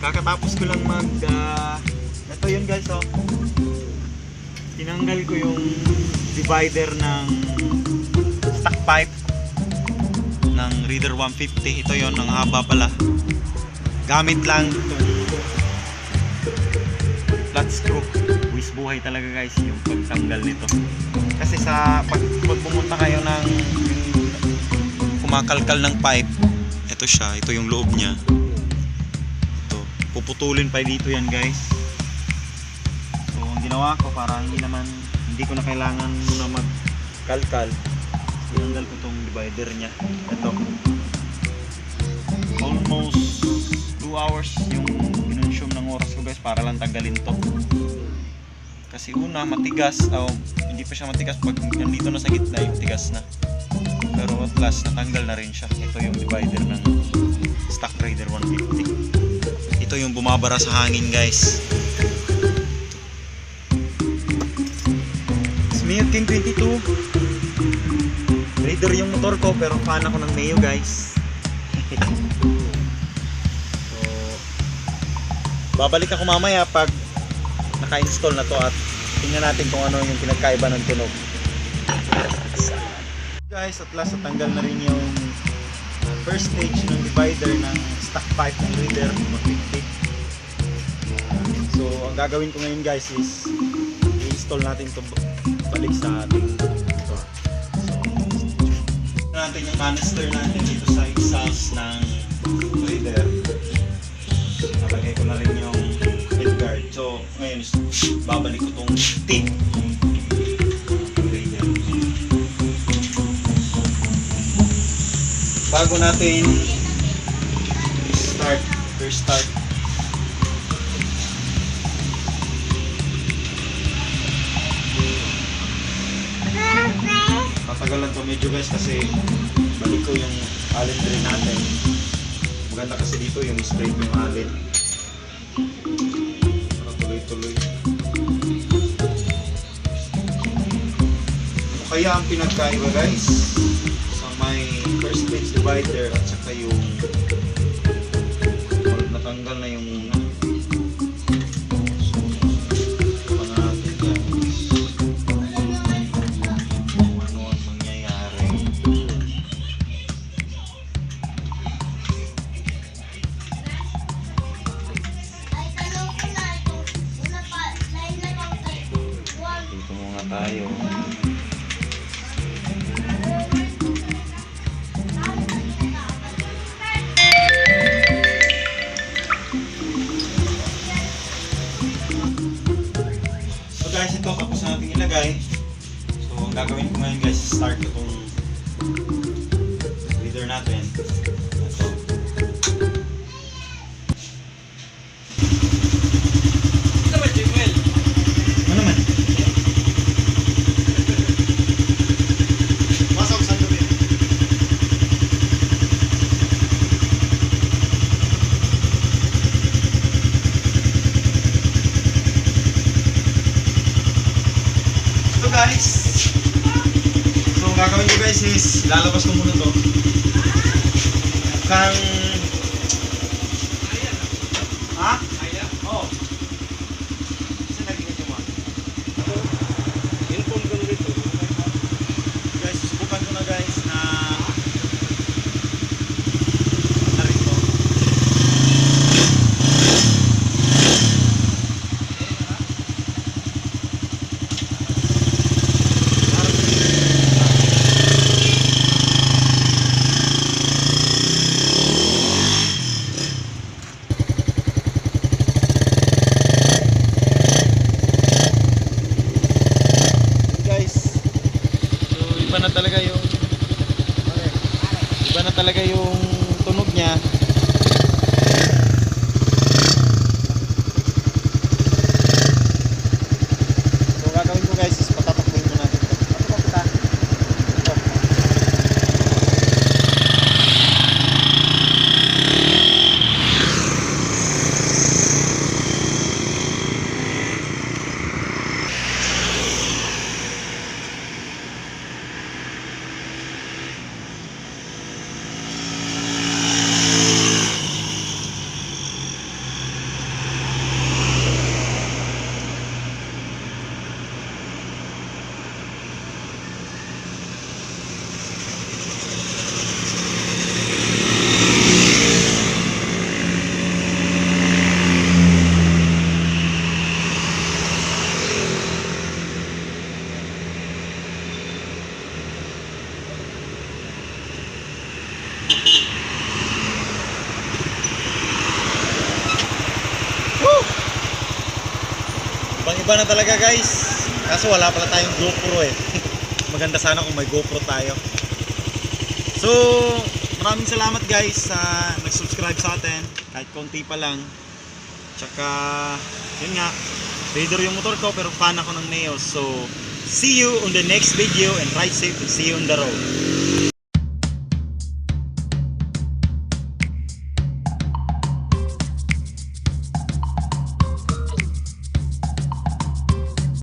kakatapos ko lang ito yun guys, oh. Tinanggal ko yung divider ng stock pipe ng Reader 150. Ito yon, ang haba pala. Gamit lang itong flat screw. Buwis buhay talaga guys yung pagtanggal nito. Kasi pag pumunta kayo ng kumakalkal ng pipe, ito siya, ito yung loob niya. Ito, puputulin pa dito yan guys. So ang ginawa ko para hindi ko na kailangan muna magkalkal, tinanggal ko tong divider niya. Ito, almost 2 hours yung kinonsume ng oras ko guys para lang tanggalin to. Kasi una matigas, hindi pa siya matigas pag nandito na sa gitna, yung tigas na. Pero at last natanggal na rin siya. Ito yung divider ng stock Raider 150. Ito yung bumabara sa hangin guys. Mio King 22. Raider yung motor ko pero fan ako ng Mio guys. So babalik ako mamaya pag naka-install na to at tingnan natin kung ano yung pinagkaiba ng tunog. Guys, at last natanggal na rin yung first stage ng divider ng stock pipe ng Raider 150. So ang gagawin ko ngayon guys is i-install natin to balik sa ating motor. So natin yung canister natin dito sa exhaust ng Raider. Nalagay ko na rin yung head guard. So ngayon babalik ko tong tip. Bago natin first start. Tatagalan to medyo guys kasi balik ko yung allen drain natin. Maganda kasi dito yung straight yung allen. Para tuloy-tuloy. Ano kaya ang pinagkaiba guys sa may first stage divider at saka yung natanggal na yung una? So ano natin guys, ano ang mangyayari. Dito muna tayo. Guys, ito tapos na natin ilagay. So ang gagawin ko ngayon guys, start ko itong reader natin. Ito. Ano naman, Jimwell? Ano naman? Pasok sa gabi. Guys, so ang gagawin ko guys is lalabas ko muna to kang oo kasi naging ito mo inform ko na rito guys, subukan ko na guys na narito. Iba na talaga yung tunog niya. So gagawin ko guys is patatakbuhin mo natin ito. iba na talaga guys. Kaso wala pala tayong GoPro eh. Maganda sana kung may GoPro tayo. So, maraming salamat guys sa nag-subscribe sa atin. Kahit konti pa lang. Tsaka, yun nga, Raider yung motor ko pero fan ako ng Neo. So, see you on the next video and ride safe and see you on the road.